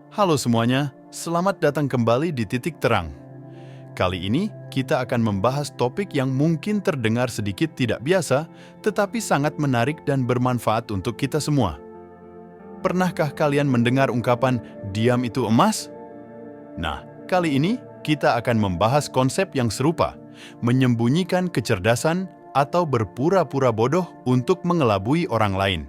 Halo semuanya, selamat datang kembali di Titik Terang. Kali ini kita akan membahas topik yang mungkin terdengar sedikit tidak biasa, tetapi sangat menarik dan bermanfaat untuk kita semua. Pernahkah kalian mendengar ungkapan "diam itu emas"? Nah, kali ini kita akan membahas konsep yang serupa, menyembunyikan kecerdasan atau berpura-pura bodoh untuk mengelabui orang lain.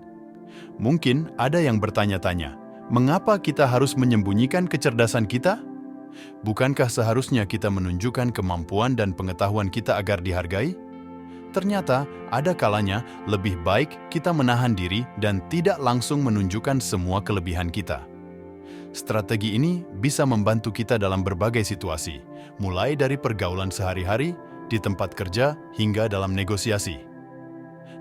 Mungkin ada yang bertanya-tanya, mengapa kita harus menyembunyikan kecerdasan kita? Bukankah seharusnya kita menunjukkan kemampuan dan pengetahuan kita agar dihargai? Ternyata, ada kalanya lebih baik kita menahan diri dan tidak langsung menunjukkan semua kelebihan kita. Strategi ini bisa membantu kita dalam berbagai situasi, mulai dari pergaulan sehari-hari, di tempat kerja, hingga dalam negosiasi.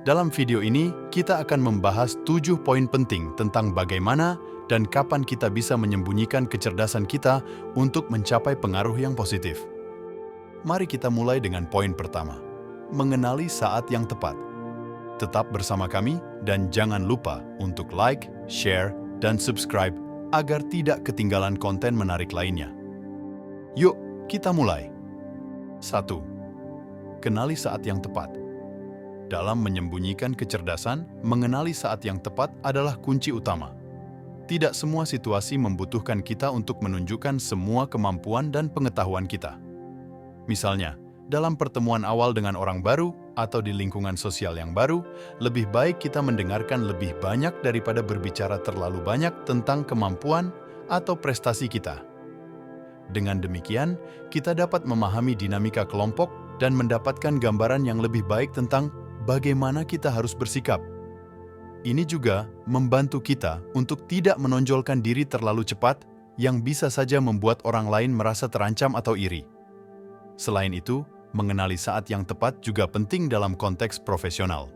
Dalam video ini, kita akan membahas 7 poin penting tentang bagaimana dan kapan kita bisa menyembunyikan kecerdasan kita untuk mencapai pengaruh yang positif. Mari kita mulai dengan poin pertama, mengenali saat yang tepat. Tetap bersama kami dan jangan lupa untuk like, share, dan subscribe agar tidak ketinggalan konten menarik lainnya. Yuk, kita mulai. 1. Kenali saat yang tepat. Dalam menyembunyikan kecerdasan, mengenali saat yang tepat adalah kunci utama. Tidak semua situasi membutuhkan kita untuk menunjukkan semua kemampuan dan pengetahuan kita. Misalnya, dalam pertemuan awal dengan orang baru atau di lingkungan sosial yang baru, lebih baik kita mendengarkan lebih banyak daripada berbicara terlalu banyak tentang kemampuan atau prestasi kita. Dengan demikian, kita dapat memahami dinamika kelompok dan mendapatkan gambaran yang lebih baik tentang bagaimana kita harus bersikap. Ini juga membantu kita untuk tidak menonjolkan diri terlalu cepat yang bisa saja membuat orang lain merasa terancam atau iri. Selain itu, mengenali saat yang tepat juga penting dalam konteks profesional.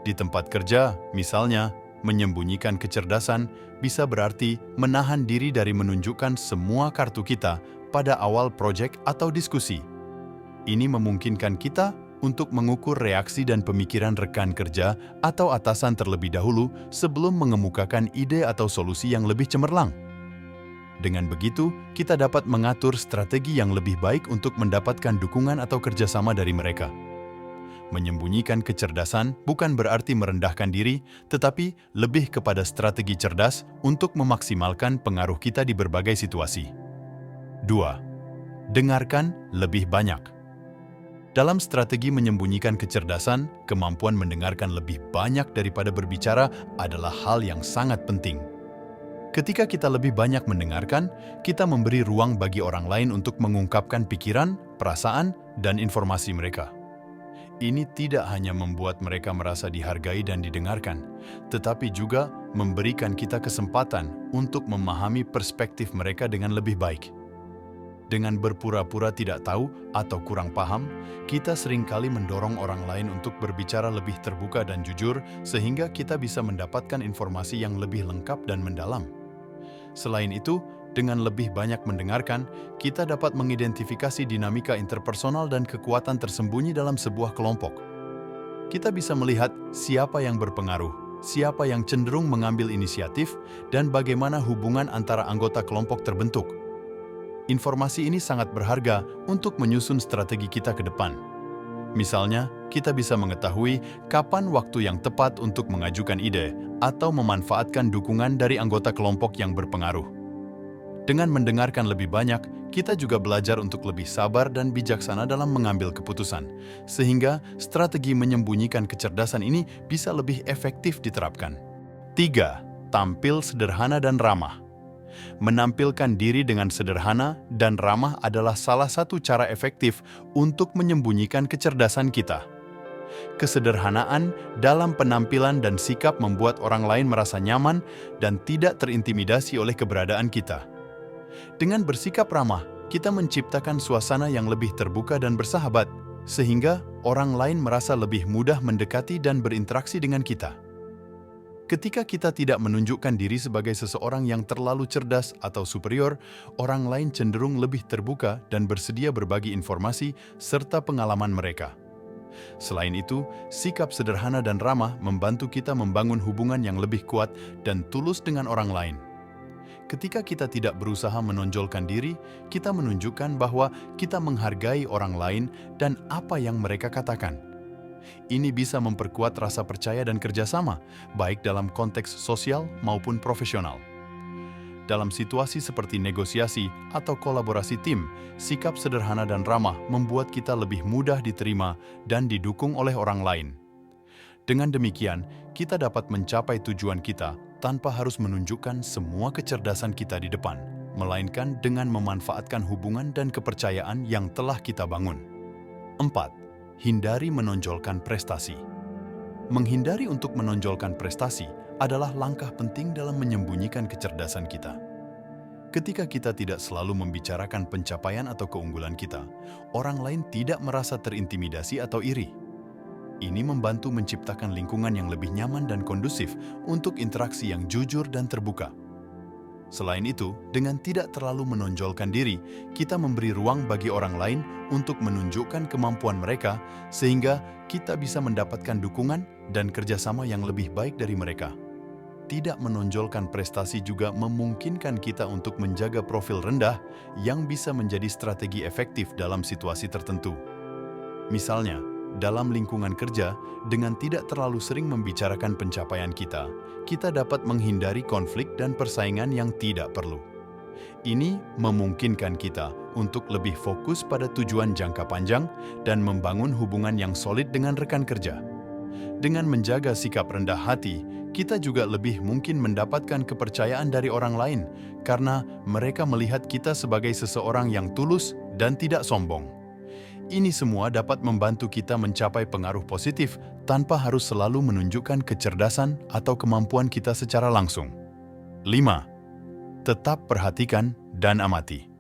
Di tempat kerja, misalnya, menyembunyikan kecerdasan bisa berarti menahan diri dari menunjukkan semua kartu kita pada awal proyek atau diskusi. Ini memungkinkan kita untuk mengukur reaksi dan pemikiran rekan kerja atau atasan terlebih dahulu sebelum mengemukakan ide atau solusi yang lebih cemerlang. Dengan begitu, kita dapat mengatur strategi yang lebih baik untuk mendapatkan dukungan atau kerjasama dari mereka. Menyembunyikan kecerdasan bukan berarti merendahkan diri, tetapi lebih kepada strategi cerdas untuk memaksimalkan pengaruh kita di berbagai situasi. 2. Dengarkan lebih banyak. Dalam strategi menyembunyikan kecerdasan, kemampuan mendengarkan lebih banyak daripada berbicara adalah hal yang sangat penting. Ketika kita lebih banyak mendengarkan, kita memberi ruang bagi orang lain untuk mengungkapkan pikiran, perasaan, dan informasi mereka. Ini tidak hanya membuat mereka merasa dihargai dan didengarkan, tetapi juga memberikan kita kesempatan untuk memahami perspektif mereka dengan lebih baik. Dengan berpura-pura tidak tahu atau kurang paham, kita seringkali mendorong orang lain untuk berbicara lebih terbuka dan jujur sehingga kita bisa mendapatkan informasi yang lebih lengkap dan mendalam. Selain itu, dengan lebih banyak mendengarkan, kita dapat mengidentifikasi dinamika interpersonal dan kekuatan tersembunyi dalam sebuah kelompok. Kita bisa melihat siapa yang berpengaruh, siapa yang cenderung mengambil inisiatif, dan bagaimana hubungan antara anggota kelompok terbentuk. Informasi ini sangat berharga untuk menyusun strategi kita ke depan. Misalnya, kita bisa mengetahui kapan waktu yang tepat untuk mengajukan ide atau memanfaatkan dukungan dari anggota kelompok yang berpengaruh. Dengan mendengarkan lebih banyak, kita juga belajar untuk lebih sabar dan bijaksana dalam mengambil keputusan, sehingga strategi menyembunyikan kecerdasan ini bisa lebih efektif diterapkan. 3. Tampil sederhana dan ramah. Menampilkan diri dengan sederhana dan ramah adalah salah satu cara efektif untuk menyembunyikan kecerdasan kita. Kesederhanaan dalam penampilan dan sikap membuat orang lain merasa nyaman dan tidak terintimidasi oleh keberadaan kita. Dengan bersikap ramah, kita menciptakan suasana yang lebih terbuka dan bersahabat, sehingga orang lain merasa lebih mudah mendekati dan berinteraksi dengan kita. Ketika kita tidak menunjukkan diri sebagai seseorang yang terlalu cerdas atau superior, orang lain cenderung lebih terbuka dan bersedia berbagi informasi serta pengalaman mereka. Selain itu, sikap sederhana dan ramah membantu kita membangun hubungan yang lebih kuat dan tulus dengan orang lain. Ketika kita tidak berusaha menonjolkan diri, kita menunjukkan bahwa kita menghargai orang lain dan apa yang mereka katakan. Ini bisa memperkuat rasa percaya dan kerjasama, baik dalam konteks sosial maupun profesional. Dalam situasi seperti negosiasi atau kolaborasi tim, sikap sederhana dan ramah membuat kita lebih mudah diterima dan didukung oleh orang lain. Dengan demikian, kita dapat mencapai tujuan kita tanpa harus menunjukkan semua kecerdasan kita di depan, melainkan dengan memanfaatkan hubungan dan kepercayaan yang telah kita bangun. 4. Hindari menonjolkan prestasi. Menghindari untuk menonjolkan prestasi adalah langkah penting dalam menyembunyikan kecerdasan kita. Ketika kita tidak selalu membicarakan pencapaian atau keunggulan kita, orang lain tidak merasa terintimidasi atau iri. Ini membantu menciptakan lingkungan yang lebih nyaman dan kondusif untuk interaksi yang jujur dan terbuka. Selain itu, dengan tidak terlalu menonjolkan diri, kita memberi ruang bagi orang lain untuk menunjukkan kemampuan mereka, sehingga kita bisa mendapatkan dukungan dan kerjasama yang lebih baik dari mereka. Tidak menonjolkan prestasi juga memungkinkan kita untuk menjaga profil rendah yang bisa menjadi strategi efektif dalam situasi tertentu. Misalnya, dalam lingkungan kerja, dengan tidak terlalu sering membicarakan pencapaian kita dapat menghindari konflik dan persaingan yang tidak perlu. Ini memungkinkan kita untuk lebih fokus pada tujuan jangka panjang dan membangun hubungan yang solid dengan rekan kerja. Dengan menjaga sikap rendah hati, kita juga lebih mungkin mendapatkan kepercayaan dari orang lain karena mereka melihat kita sebagai seseorang yang tulus dan tidak sombong. Ini semua dapat membantu kita mencapai pengaruh positif tanpa harus selalu menunjukkan kecerdasan atau kemampuan kita secara langsung. 5. Tetap perhatikan dan amati.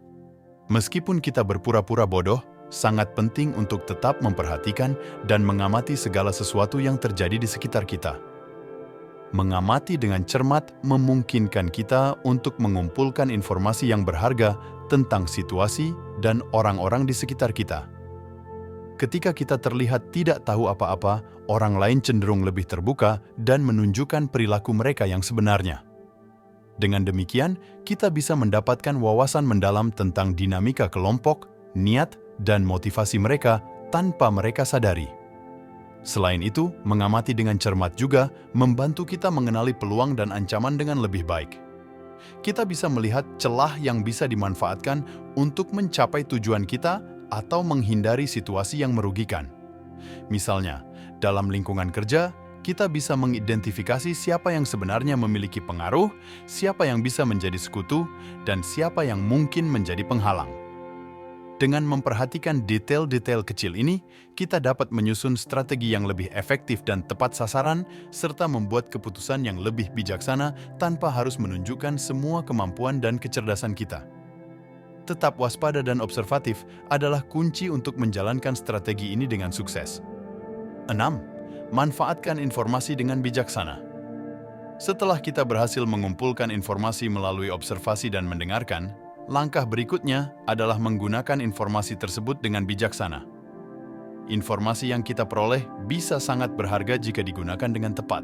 Meskipun kita berpura-pura bodoh, sangat penting untuk tetap memperhatikan dan mengamati segala sesuatu yang terjadi di sekitar kita. Mengamati dengan cermat memungkinkan kita untuk mengumpulkan informasi yang berharga tentang situasi dan orang-orang di sekitar kita. Ketika kita terlihat tidak tahu apa-apa, orang lain cenderung lebih terbuka dan menunjukkan perilaku mereka yang sebenarnya. Dengan demikian, kita bisa mendapatkan wawasan mendalam tentang dinamika kelompok, niat, dan motivasi mereka tanpa mereka sadari. Selain itu, mengamati dengan cermat juga membantu kita mengenali peluang dan ancaman dengan lebih baik. Kita bisa melihat celah yang bisa dimanfaatkan untuk mencapai tujuan kita atau menghindari situasi yang merugikan. Misalnya, dalam lingkungan kerja, kita bisa mengidentifikasi siapa yang sebenarnya memiliki pengaruh, siapa yang bisa menjadi sekutu, dan siapa yang mungkin menjadi penghalang. Dengan memperhatikan detail-detail kecil ini, kita dapat menyusun strategi yang lebih efektif dan tepat sasaran, serta membuat keputusan yang lebih bijaksana tanpa harus menunjukkan semua kemampuan dan kecerdasan kita. Tetap waspada dan observatif adalah kunci untuk menjalankan strategi ini dengan sukses. 6. Manfaatkan informasi dengan bijaksana. Setelah kita berhasil mengumpulkan informasi melalui observasi dan mendengarkan, langkah berikutnya adalah menggunakan informasi tersebut dengan bijaksana. Informasi yang kita peroleh bisa sangat berharga jika digunakan dengan tepat.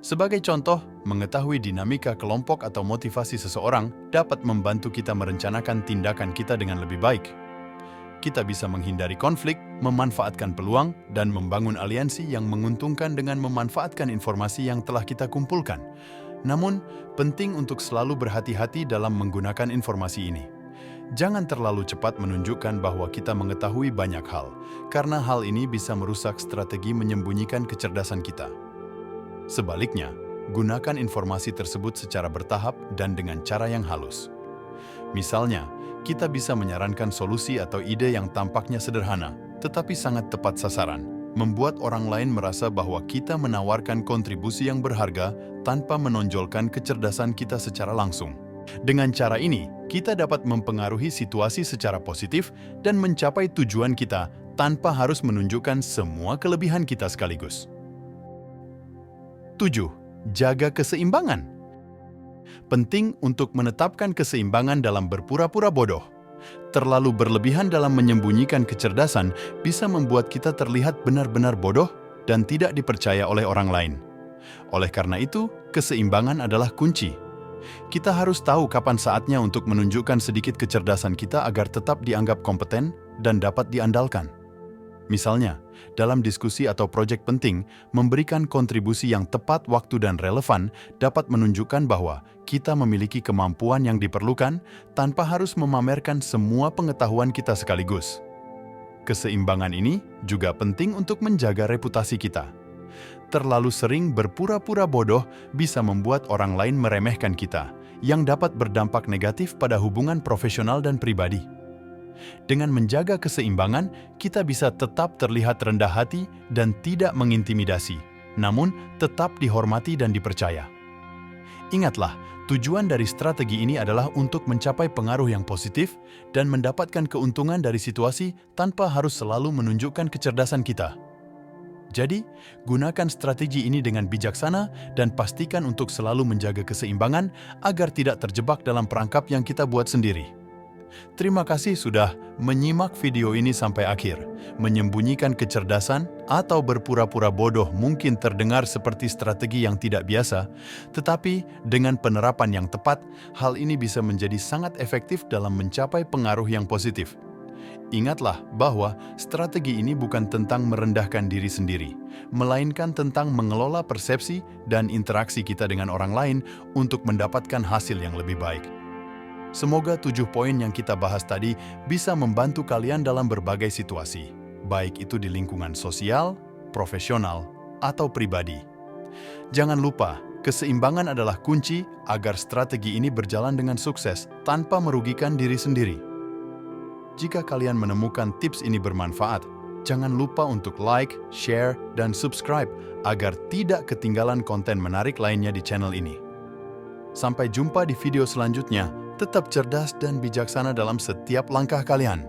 Sebagai contoh, mengetahui dinamika kelompok atau motivasi seseorang dapat membantu kita merencanakan tindakan kita dengan lebih baik. Kita bisa menghindari konflik, memanfaatkan peluang, dan membangun aliansi yang menguntungkan dengan memanfaatkan informasi yang telah kita kumpulkan. Namun, penting untuk selalu berhati-hati dalam menggunakan informasi ini. Jangan terlalu cepat menunjukkan bahwa kita mengetahui banyak hal, karena hal ini bisa merusak strategi menyembunyikan kecerdasan kita. Sebaliknya, gunakan informasi tersebut secara bertahap dan dengan cara yang halus. Misalnya, kita bisa menyarankan solusi atau ide yang tampaknya sederhana, tetapi sangat tepat sasaran, membuat orang lain merasa bahwa kita menawarkan kontribusi yang berharga tanpa menonjolkan kecerdasan kita secara langsung. Dengan cara ini, kita dapat mempengaruhi situasi secara positif dan mencapai tujuan kita tanpa harus menunjukkan semua kelebihan kita sekaligus. 7. Jaga keseimbangan. Penting untuk menetapkan keseimbangan dalam berpura-pura bodoh. Terlalu berlebihan dalam menyembunyikan kecerdasan bisa membuat kita terlihat benar-benar bodoh dan tidak dipercaya oleh orang lain. Oleh karena itu, keseimbangan adalah kunci. Kita harus tahu kapan saatnya untuk menunjukkan sedikit kecerdasan kita agar tetap dianggap kompeten dan dapat diandalkan. Misalnya, dalam diskusi atau proyek penting, memberikan kontribusi yang tepat waktu dan relevan dapat menunjukkan bahwa kita memiliki kemampuan yang diperlukan tanpa harus memamerkan semua pengetahuan kita sekaligus. Keseimbangan ini juga penting untuk menjaga reputasi kita. Terlalu sering berpura-pura bodoh bisa membuat orang lain meremehkan kita, yang dapat berdampak negatif pada hubungan profesional dan pribadi. Dengan menjaga keseimbangan, kita bisa tetap terlihat rendah hati dan tidak mengintimidasi, namun tetap dihormati dan dipercaya. Ingatlah, tujuan dari strategi ini adalah untuk mencapai pengaruh yang positif dan mendapatkan keuntungan dari situasi tanpa harus selalu menunjukkan kecerdasan kita. Jadi, gunakan strategi ini dengan bijaksana dan pastikan untuk selalu menjaga keseimbangan agar tidak terjebak dalam perangkap yang kita buat sendiri. Terima kasih sudah menyimak video ini sampai akhir. Menyembunyikan kecerdasan atau berpura-pura bodoh mungkin terdengar seperti strategi yang tidak biasa, tetapi dengan penerapan yang tepat, hal ini bisa menjadi sangat efektif dalam mencapai pengaruh yang positif. Ingatlah bahwa strategi ini bukan tentang merendahkan diri sendiri, melainkan tentang mengelola persepsi dan interaksi kita dengan orang lain untuk mendapatkan hasil yang lebih baik. Semoga 7 poin yang kita bahas tadi bisa membantu kalian dalam berbagai situasi, baik itu di lingkungan sosial, profesional, atau pribadi. Jangan lupa, keseimbangan adalah kunci agar strategi ini berjalan dengan sukses tanpa merugikan diri sendiri. Jika kalian menemukan tips ini bermanfaat, jangan lupa untuk like, share, dan subscribe agar tidak ketinggalan konten menarik lainnya di channel ini. Sampai jumpa di video selanjutnya. Tetap cerdas dan bijaksana dalam setiap langkah kalian.